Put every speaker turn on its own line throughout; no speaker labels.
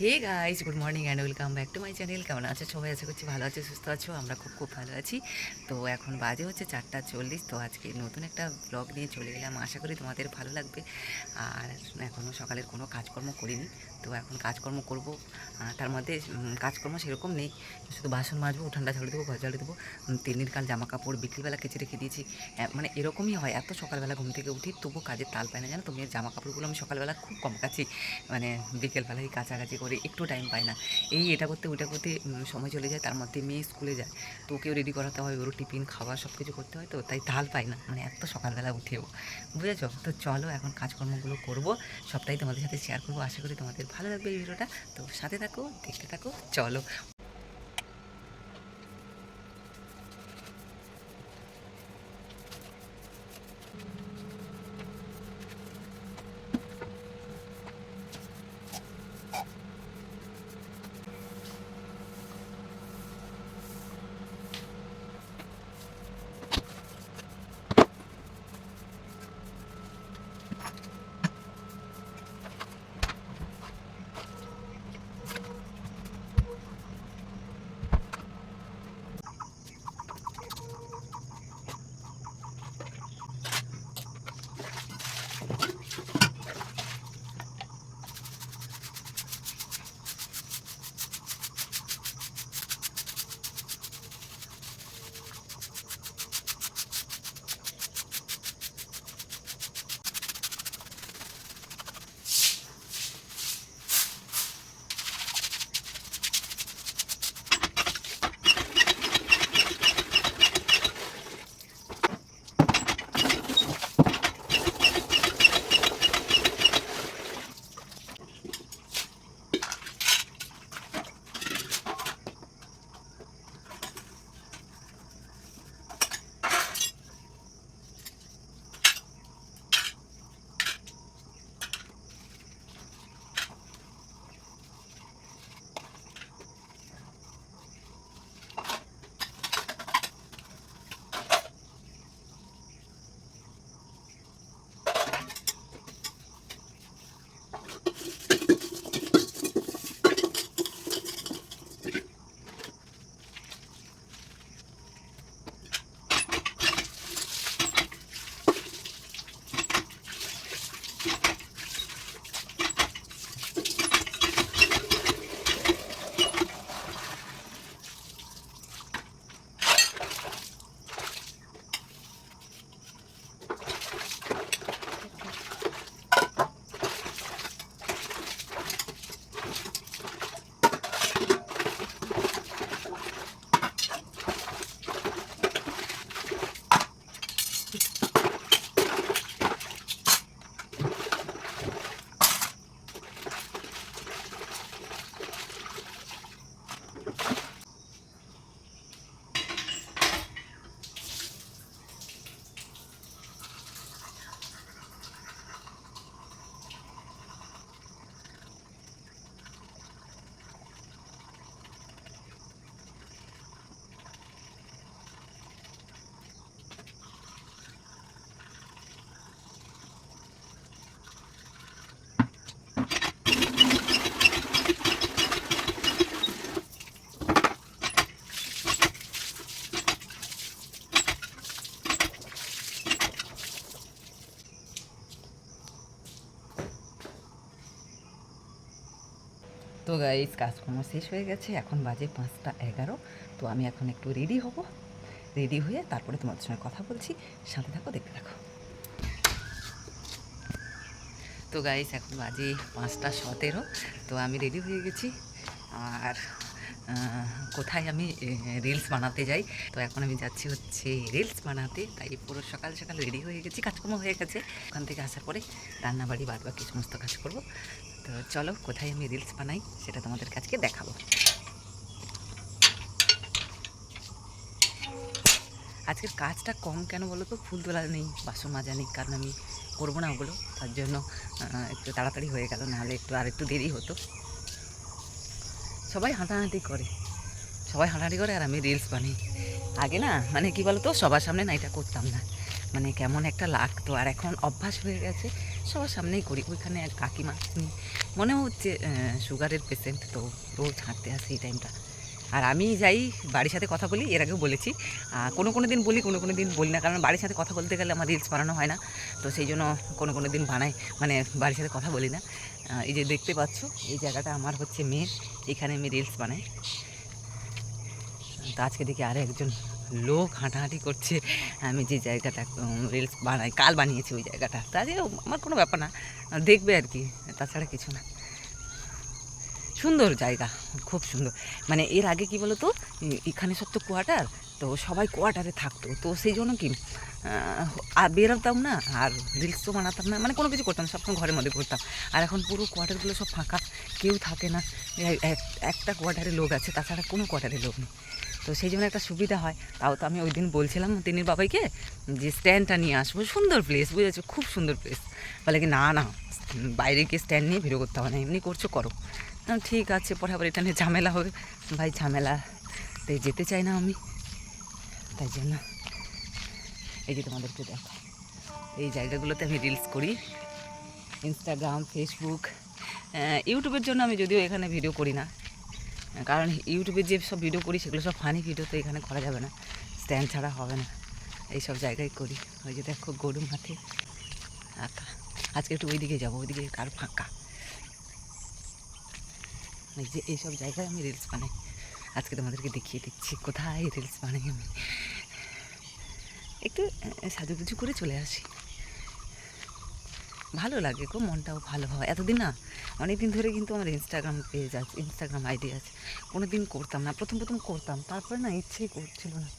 Hey guys, good morning and welcome back to my channel. কেমন আছো সবাই? আশা করছি ভালো আছো, সুস্থ আছো। আমরা খুব খুব ভালো আছি। তো এখন বাজে হচ্ছে 4:40। তো আজকে নতুন একটা ব্লগ নিয়ে চলে গেলাম। আশা করি তোমাদের ভালো লাগবে। আর এখনও সকালের কোনো কাজকর্ম করিনি, তো এখন কাজকর্ম করব। তার মধ্যে কাজকর্ম সেরকম নেই, শুধু বাসন মাজবো, উঠানটা ঝাড়ু দেবো, ঘর ঝাড়ু দেবো। তিন্নির কাল জামা কাপড় বিকেলবেলা কেচে রেখে দিয়েছি। মানে এরকমই হয়, এত সকালবেলা ঘুম থেকে উঠি তবু কাজের তাল পায় না, জানো তো। মেয়ের জামা কাপড়গুলো আমি সকালবেলা খুব কম কাছি, মানে বিকেলবেলায় কাছাকাছি করে একটু টাইম পাই না। এই এটা করতে ওইটা করতে সময় চলে যায়। তার মধ্যে মেয়ে স্কুলে যায়, তো ওকেও রেডি করাতে হয়, ওরও টিফিন খাবার সব কিছু করতে হয়, তো তাই তাল পাই না, মানে এত সকালবেলা উঠেও, বুঝেছো তো। চলো এখন কাজকর্মগুলো করব, সবটাই তোমাদের সাথে শেয়ার করবো। আশা করি তোমাদের ভালো লাগবে এই ভিডিওটা। তো সাথে থাকো, দেখতে থাকো, চলো। তো গাইস, কাজকর্ম শেষ হয়ে গেছে, এখন বাজে 5:11। তো আমি এখন একটু রেডি হব, রেডি হয়ে তারপরে তোমাদের সঙ্গে কথা বলছি। সাথে থাকো, দেখতে থাকো। তো গাইস, এখন বাজে 5:17। তো আমি রেডি হয়ে গেছি। আর কোথায় আমি রিলস বানাতে যাই। তো এখন আমি যাচ্ছি হচ্ছে রিলস বানাতে, তাই পুরো সকাল সকাল রেডি হয়ে গেছি। কাজকর্ম হয়ে গেছে, ওখান থেকে আসার পরে রান্নাবাড়ি বাদ বাকি সমস্ত কাজ করব। তো চলো, কোথায় আমি রিলস বানাই সেটা তোমাদের কাছকে দেখাবো। আজকের কাজটা কম কেন বলো তো? ফুল তোলা নেই, বাসন মাজা নেই, কারণ আমি করবো না ওগুলো, তার জন্য একটু তাড়াতাড়ি হয়ে গেল, নাহলে আর একটু দেরি হতো। সবাই হাঁটাহাঁটি করে, সবাই হাঁটাহাঁটি করে, আর আমি রিলস বানাই। আগে না, মানে কি বলতো, সবার সামনে না এটা করতাম না, মানে কেমন একটা লাগতো। আর এখন অভ্যাস হয়ে গেছে, সবার সামনেই করি। ওইখানে এক কাকিমা, মনে হচ্ছে সুগারের পেশেন্ট, তো রোজ হাঁটতে আসে এই টাইমটা। আর আমি যাই বাড়ির সাথে কথা বলি, এর আগেও বলেছি, কোনো দিন বলি, কোনো দিন বলি না, কারণ বাড়ির সাথে কথা বলতে গেলে আমার রিলস বানানো হয় না, তো সেই জন্য কোনো দিন বানাই, মানে বাড়ির সাথে কথা বলি না। এই যে দেখতে পাচ্ছ এই জায়গাটা আমার হচ্ছে মেয়ের, এখানে আমি রিলস বানাই। তো আজকে দেখি আরও একজন লোক হাঁটাহাঁটি করছে, আমি যে জায়গাটা রিলস বানাই, কাল বানিয়েছি ওই জায়গাটা, তাহলে আমার কোনো ব্যাপার না, দেখবে আর কি, তাছাড়া কিছু না। সুন্দর জায়গা, খুব সুন্দর। মানে এর আগে কি বলো তো, এখানে সব তো কোয়ার্টার, তো সবাই কোয়ার্টারে থাকতো, তো সেই জন্য কি আর বেরোতাম না, আর রিলসও বানাতাম না, মানে কোনো কিছু করতাম না, সবসময় ঘরের মধ্যে করতাম। আর এখন পুরো কোয়ার্টারগুলো সব ফাঁকা, কেউ থাকে না, একটা কোয়ার্টারে লোক আছে, তাছাড়া কোনো কোয়ার্টারে লোক নেই, তো সেই জন্য একটা সুবিধা হয়। তাও তো আমি ওই দিন বলছিলাম তিনির বাবাইকে যে স্ট্যান্ডটা নিয়ে আসবো, সুন্দর প্লেস, বুঝেছো, খুব সুন্দর প্লেস। বলে কি না না, বাইরে গিয়ে স্ট্যান্ড নিয়ে ভিডিও করতে হবে না, এমনি করছো করো। ঠিক আছে, পরে আবার এটা নিয়ে ঝামেলা হবে, ভাই ঝামেলাতে যেতে চাই না আমি, তাই জন্য এই যে তোমাদেরকে দেখো, এই জায়গাগুলোতে আমি রিলস করি, ইনস্টাগ্রাম, ফেসবুক, ইউটিউবের জন্য আমি যদিও এখানে ভিডিও করি না, কারণ ইউটিউবে যে সব ভিডিও করি সেগুলো সব ফানি ভিডিও, তো এখানে করা যাবে না, স্ট্যান্ড ছাড়া হবে না, এই সব জায়গায় করি। ওই যে দেখো গরু মাঠে আঁকা, আজকে একটু ওইদিকে যাবো, ওইদিকে কার ফাঁকা, এই যে এইসব জায়গায় আমি রিলস বানাই। আজকে তোমাদেরকে দেখিয়ে দিচ্ছি কোথায় রিলস বানাই আমি, একটু সাজুগুজু করে চলে আসি, ভালো লাগে গো, মনটাও ভালো হয়। এতদিন না, অনেক দিন ধরে কিন্তু আমার ইনস্টাগ্রাম পেজ আছে, ইনস্টাগ্রাম আইডি আছে, কোনো দিন করতাম না, প্রথম করতাম, তারপরে না ইচ্ছেই করছিল না,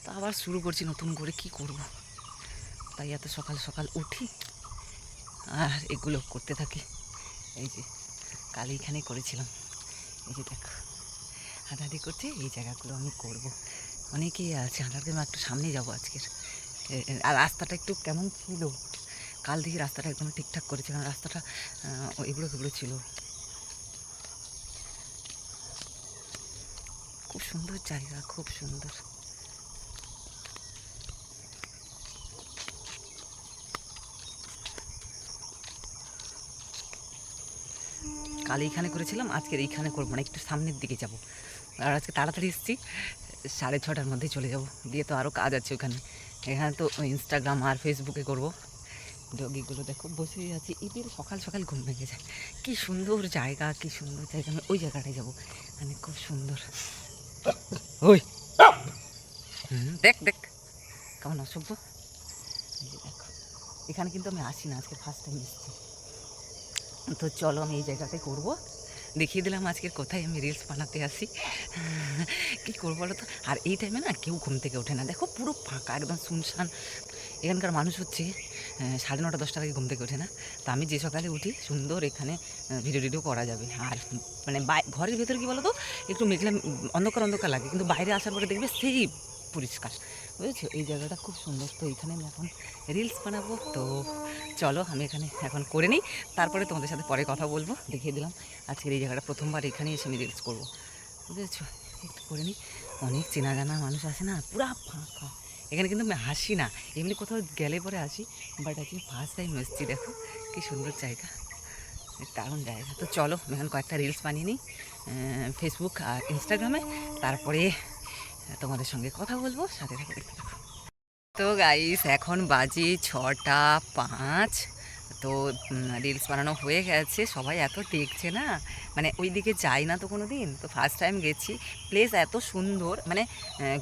তো আবার শুরু করছি নতুন করে, কি করব, তাই এত সকাল সকাল উঠি আর এগুলো করতে থাকি। এই যে কাল এইখানে করেছিলাম, এই যে দেখো হাঁটাহাঁটি করছে, এই জায়গাগুলো আমি করব। অনেকেই আছে হাঁটাহাঁটি, আমি একটু সামনে যাবো আজকের। আর রাস্তাটা একটু কেমন ছিল, কাল দেখি রাস্তাটা একদম ঠিকঠাক করেছিলাম, রাস্তাটা এগুলো ছিল, খুব সুন্দর জায়গা, খুব সুন্দর। কাল এইখানে করেছিলাম, আজকের এইখানে করবো না, একটু সামনের দিকে যাব। আর আজকে তাড়াতাড়ি এসেছি, 6:30টার মধ্যেই চলে যাব, দিয়ে তো আরও কাজ আছে ওখানে, এখানে তো ইনস্টাগ্রাম আর ফেসবুকে করবো। ডগিগুলো দেখো বসে আছি, এদের সকাল সকাল ঘুম ভেঙে যায়, কী সুন্দর জায়গা, কী সুন্দর জায়গা, আমি ওই জায়গাটায় যাবো, মানে খুব সুন্দর। ওই দেখ দেখ কেমন অসভ্য, এই যে দেখো, এখানে কিন্তু আমি আসি না, আজকে ফার্স্ট টাইম এসেছি, তো চলো আমি এই জায়গাটায় করবো, দেখিয়ে দিলাম আজকের কোথায় আমি রিলস বানাতে আসি। কী করবো বলো তো, আর এই টাইমে না কেউ ঘুম থেকে ওঠে না, দেখো পুরো ফাঁকা, একদম শুনশান। এখানকার মানুষ হচ্ছে 9:30 10টার আগে ঘুম থেকে ওঠে না, তো আমি যে সকালে উঠি সুন্দর এখানে ভিডিও করা যাবে। আর মানে ঘরের ভেতরে কী বলো তো, একটু মেঘলা অন্ধকার লাগে, কিন্তু বাইরে আসার পরে দেখবে সেই পরিষ্কার, বুঝেছো, এই জায়গাটা খুব সুন্দর। তো এখানে আমি এখন রিলস বানাবো, তো চলো আমি এখানে এখন করে নিই, তারপরে তোমাদের সাথে পরে কথা বলবো। দেখিয়ে দিলাম আজকের এই জায়গাটা প্রথমবার এখানে এসে আমি রিলস করবো, বুঝেছো, একটু করে নিই। অনেক চেনা জানা মানুষ আসে না, পুরা ফাঁকা, এখানে কিন্তু আমি হাসি না, এমনি কোথাও গেলে পরে আসি, বাট আজকে ফার্স্ট টাইম এসেছি, দেখো কী সুন্দর জায়গা, দারুণ জায়গা। তো চলো আমি এখন কয়েকটা রিলস বানিয়ে নিই ফেসবুক আর ইনস্টাগ্রামে, তারপরে তোমাদের সঙ্গে কথা বলবো, সাথে থাকো, দেখতে থাকো। তো গাইস এখন বাজে 6:05, তো রিলস বানানো হয়ে গেছে, সবাই এত দেখছে না, মানে ওই দিকে যাই না তো কোনো দিন, তো ফার্স্ট টাইম গেছি, প্লেস এত সুন্দর, মানে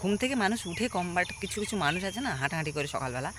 ঘুম থেকে মানুষ উঠে কম, বাট কিছু কিছু মানুষ আছে না হাঁটাহাঁটি করে সকালবেলা,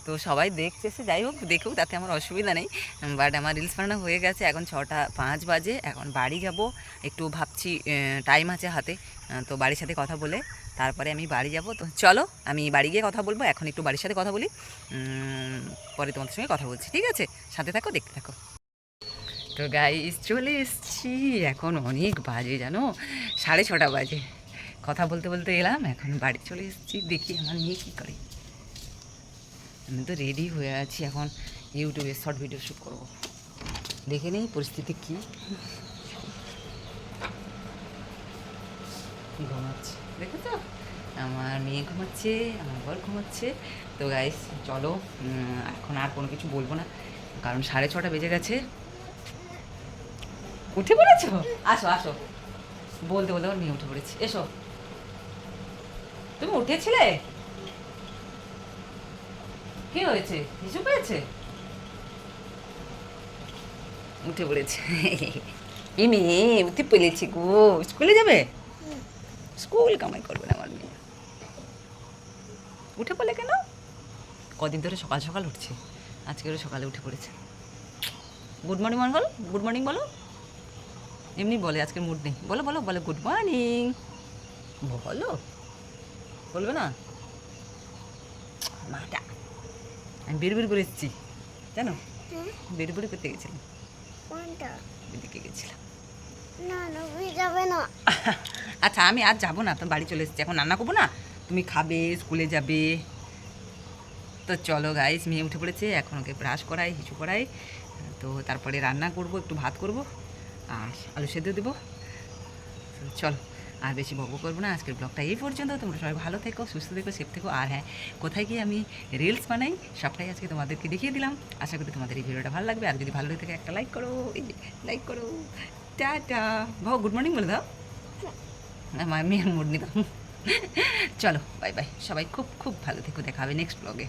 তো সবাই দেখছে, সে যাই হোক দেখুক, তাতে আমার অসুবিধা নেই, বাট আমার রিলস বানানো হয়ে গেছে, এখন 6:05 বাজে, এখন বাড়ি যাব, একটু ভাবছি টাইম আছে হাতে, তো বাড়ির সাথে কথা বলে তারপরে আমি বাড়ি যাব। তো চলো আমি বাড়ি গিয়ে কথা বলবো, এখন একটু বাড়ির সাথে কথা বলি, পরে তোমাদের সঙ্গে কথা বলছি, ঠিক আছে, সাথে থাকো, দেখতে থাকো। তো গাইস চলে এসছি, এখন অনেক বাজে জানো, 6:30 বাজে, কথা বলতে বলতে এলাম, এখন বাড়ি চলে এসেছি, দেখি আমার মেয়ে কী করে। আমি তো রেডি হয়ে আছি, এখন ইউটিউবে শর্ট ভিডিও শ্যুট করবো, দেখে নেই পরিস্থিতি কী। ঘুমাচ্ছে, দেখেছো আমার মেয়ে ঘুমাচ্ছে, আমার বর ঘুমাচ্ছে। তো গাইস চলো এখন আর কোনো কিছু বলবো না, কারণ 6:30 বেজে গেছে, উঠে পড়েছো? আসো আসো, বলতে বলতে আমার মেয়ে উঠে পড়েছে। এসো, তুমি উঠেছিলে? কি হয়েছে, হিসু পেয়েছে? উঠে পড়েছে। ইমি উঠে পড়েছে গো। স্কুলে যাবে? স্কুল কামাই করবে না আমার মেয়ে। উঠে পড়লে কেন? কদিন ধরে সকাল সকাল উঠছে, আজকে ওরা সকালে উঠে পড়েছে। গুড মর্নিং মঙ্গল, গুড মর্নিং বলো। এমনি বলে আজকে মুড নেই। বলো বলো বলো গুড মর্নিং। বলো, বলবে না? মাটা আমি বের বের করে এসেছি জানো, বের বের করতে গেছিলাম, ওইদিকে গেছিলাম।
যাবে না।
আচ্ছা আমি আজ যাবো না, তো বাড়ি চলে এসেছি, এখন রান্না করবো না, তুমি খাবে, স্কুলে যাবে। তো চলো গাইস, মেয়ে উঠে পড়েছে, এখন ওকে ব্রাশ করাই, হিসু করাই, তো তারপরে রান্না করব, একটু ভাত করব আর আলু সেদ্ধ দেবো। তো চলো, আর বেশি বকবো করবো না, আজকের ব্লগটা এই পর্যন্ত। তোমরা সবাই ভালো থেকো, সুস্থ থেকো, সেফ থেকো। আর হ্যাঁ, কোথায় গিয়ে আমি রিলস বানাই সবটাই আজকে তোমাদেরকে দেখিয়ে দিলাম। আশা করি তোমাদের এই ভিডিওটা ভালো লাগবে, আর যদি ভালো লাগে থাকে একটা লাইক করো, এই যে লাইক করো। টাটা, ভাও গুড মর্নিং বলে দাও। আমার মেয়ের মুড নিতাম। চলো বাই বাই, সবাই খুব খুব ভালো থেকো, দেখা হবে নেক্সট ব্লগে।